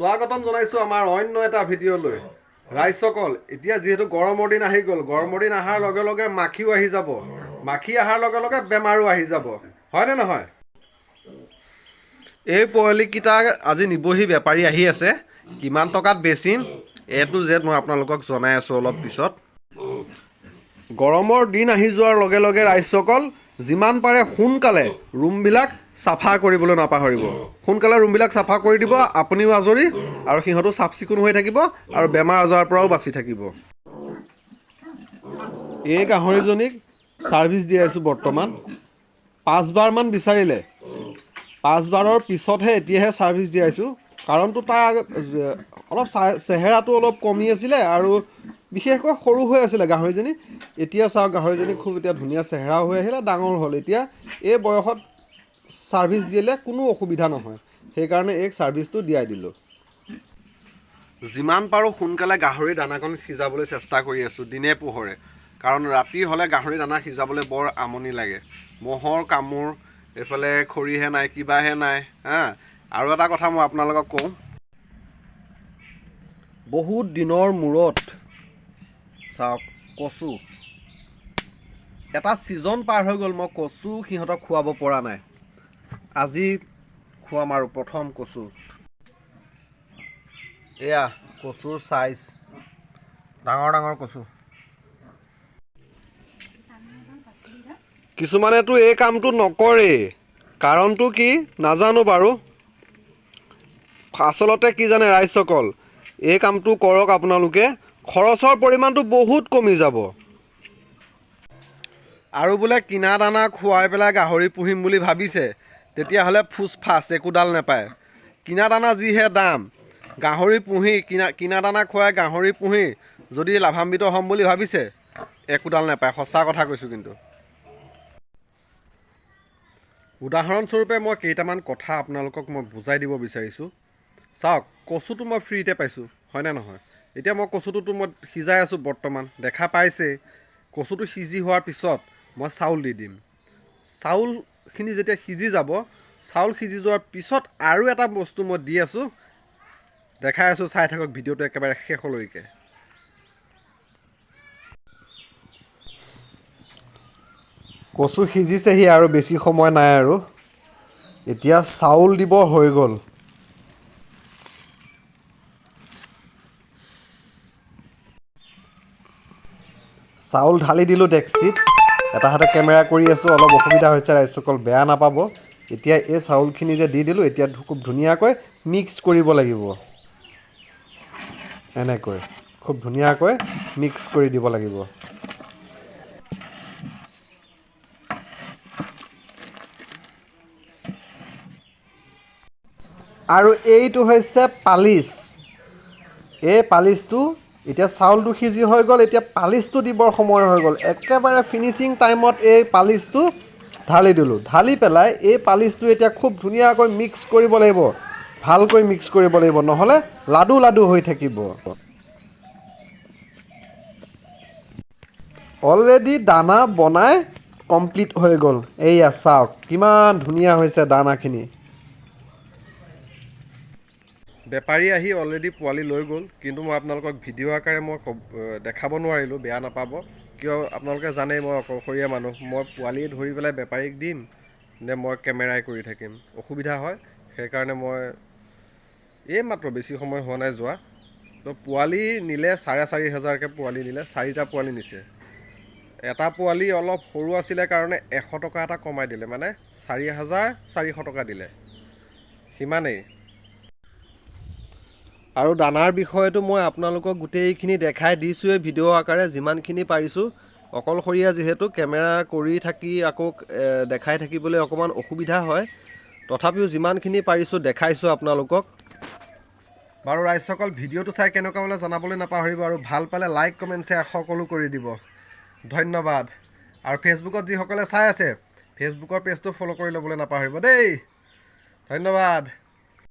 স্বাগতম জনাইছো আমাৰ অন্য এটা ভিডিঅ'লৈ। ৰাইজসকল, এতিয়া যেহেতু গৰমৰ দিন আহি গ'ল, গৰমৰ দিন অহাৰ লগে লগে মাখিও আহি যাব, মাখি অহাৰ লগে লগে বেমাৰো আহি যাব, হয়নে নহয়? এই পোৱালিকেইটা আজি নিবহি বেপাৰী আহি আছে। কিমান টকাত বেচিম A to Z মই আপোনালোকক জনাই আছোঁ অলপ পিছত। গৰমৰ দিন আহি যোৱাৰ লগে লগে ৰাইজসকল যিমান পাৰে সোনকালে ৰুমবিলাক চাফা কৰিবলৈ নাপাহৰিব। সোনকালে ৰুমবিলাক চাফা কৰি দিব, আপুনিও আজৰি আৰু সিহঁতো চাফ চিকুণ হৈ থাকিব আৰু বেমাৰ আজাৰৰ পৰাও বাচি থাকিব। এই গাহৰিজনীক ছাৰ্ভিচ দি আছোঁ বৰ্তমান। 5বাৰমান বিচাৰিলে, 5বাৰৰ পিছতহে এতিয়াহে ছাৰ্ভিচ দি আছোঁ। কাৰণটো তাৰ অলপ চেহেৰাটো অলপ কমি আছিলে আৰু বিশেষকৈ সৰু হৈ আছিলে গাহৰিজনী। এতিয়া চাওক গাহৰিজনী খুব এতিয়া ধুনীয়া চেহেৰা হৈ আহিলে, ডাঙৰ হ'ল। এতিয়া এই বয়সত ছাৰ্ভিচ দিলে কোনো অসুবিধা নহয়, সেইকাৰণে এই ছাৰ্ভিচটো দিয়াই দিলোঁ। যিমান পাৰোঁ সোনকালে গাহৰি দানাকণ সিজাবলৈ চেষ্টা কৰি আছোঁ দিনে পোহৰে, কাৰণ ৰাতি হ'লে গাহৰি দানা সিজাবলৈ বৰ আমনি লাগে। মহৰ কামোৰ, এইফালে খৰিহে নাই, কিবাহে নাই হা। আৰু এটা কথা মই আপোনালোকক কওঁ, বহুত দিনৰ মূৰত চাওক কচু, এটা ছিজন পাৰ হৈ গ'ল, মই কচু সিহঁতক খুৱাব পৰা নাই। আজি খুৱাম আৰু প্ৰথম কচু। এয়া কচুৰ চাইজ, ডাঙৰ ডাঙৰ কচু। কিছুমানেতো এই কামটো নকৰেই, কাৰণটো কি নাজানো বাৰু। আচলতে কি জানে ৰাইজসকল, এই কামটো কৰক আপোনালোকে, খৰচৰ পৰিমাণটো বহুত কমি যাব। আৰু বোলে কিনা দানা খুৱাই পেলাই গাহৰি পুহিম বুলি ভাবিছে, তেতিয়াহ'লে ফুচফাচ একোডাল নাপায়। কিনা দানা যিহে দাম, গাহৰি পুহি কিনা দানা খুৱাই গাহৰি পুহি যদি লাভান্বিত হ'ম বুলি ভাবিছে, একোডাল নাপায়। সঁচা কথা কৈছোঁ। কিন্তু উদাহৰণস্বৰূপে মই কেইটামান কথা আপোনালোকক মই বুজাই দিব বিচাৰিছোঁ। চাওক, কচুটো মই ফ্ৰীতে পাইছোঁ, হয়নে নহয়? এতিয়া মই কচুটোতো মই সিজাই আছোঁ বৰ্তমান, দেখা পাইছেই। কচুটো সিজি হোৱাৰ পিছত মই চাউল দি দিম। চাউলখিনি যেতিয়া সিজি যাব, চাউল সিজি যোৱাৰ পিছত আৰু এটা বস্তু মই দি আছোঁ, দেখাই আছোঁ, চাই থাকক ভিডিঅ'টো একেবাৰে শেষলৈকে। কচু সিজিছেহি আৰু বেছি সময় নাই আৰু। এতিয়া চাউল দিব হৈ গ'ল। চাউল ঢালি দিলোঁ ডেক্সিত। এটা হাতে কেমেৰা কৰি আছোঁ, অলপ অসুবিধা হৈছে ৰাইজসকল, বেয়া নাপাব। এতিয়া এই চাউলখিনি যে দি দিলোঁ, এতিয়া খুব ধুনীয়াকৈ মিক্স কৰিব লাগিব। এনেকৈ খুব ধুনীয়াকৈ মিক্স কৰি দিব লাগিব। আৰু এইটো হৈছে পালিচ। এই পালিচটো এতিয়া চাউলটো সিজি হৈ গ'ল, এতিয়া পালিচটো দিবৰ সময় হৈ গ'ল। একেবাৰে ফিনিচিং টাইমত এই পালিচটো ঢালি দিলোঁ। ঢালি পেলাই এই পালিচটো এতিয়া খুব ধুনীয়াকৈ মিক্স কৰিব লাগিব, ভালকৈ মিক্স কৰিব লাগিব, নহ'লে লাডু লাডু হৈ থাকিব। অলৰেডি দানা বনাই কমপ্লিট হৈ গ'ল। এইয়া চাওক কিমান ধুনীয়া হৈছে দানাখিনি। বেপাৰী আহি অলৰেডি পোৱালি লৈ গ'ল, কিন্তু মই আপোনালোকক ভিডিঅ' আকাৰে মই দেখাব নোৱাৰিলোঁ, বেয়া নাপাব। কিয় আপোনালোকে জানেই মই অকলশৰীয়া মানুহ, মই পোৱালি ধৰি পেলাই বেপাৰীক দিম নে মই কেমেৰাই কৰি থাকিম, অসুবিধা হয়। সেইকাৰণে মই এইমাত্ৰ বেছি সময় হোৱা নাই যোৱা, তো পোৱালি নিলে 4,500কৈ পোৱালি নিলে, 4টা পোৱালি নিছে। এটা পোৱালি অলপ সৰু আছিলে কাৰণে 100 টকা এটা কমাই দিলে, মানে 4,400 টকা দিলে, সিমানেই। আৰু দানাৰ বিষয়টো মই আপোনালোকক গোটেইখিনি দেখাই দিছোঁৱেই ভিডিঅ' আকাৰে, যিমানখিনি পাৰিছোঁ। অকলশৰীয়া যিহেতু কেমেৰা কৰি থাকি আকৌ দেখাই থাকিবলৈ অকণমান অসুবিধা হয়, তথাপিও যিমানখিনি পাৰিছোঁ দেখাইছোঁ আপোনালোকক। বাৰু ৰাইজসকল, ভিডিঅ'টো চাই কেনেকুৱা হ'লে জনাবলৈ নাপাহৰিব, আৰু ভাল পালে লাইক কমেণ্ট শ্বেয়াৰ সকলো কৰি দিব। ধন্যবাদ। আৰু ফেচবুকত যিসকলে চাই আছে, ফেচবুকৰ পেজটো ফ'ল' কৰি ল'বলৈ নাপাহৰিব দেই। ধন্যবাদ।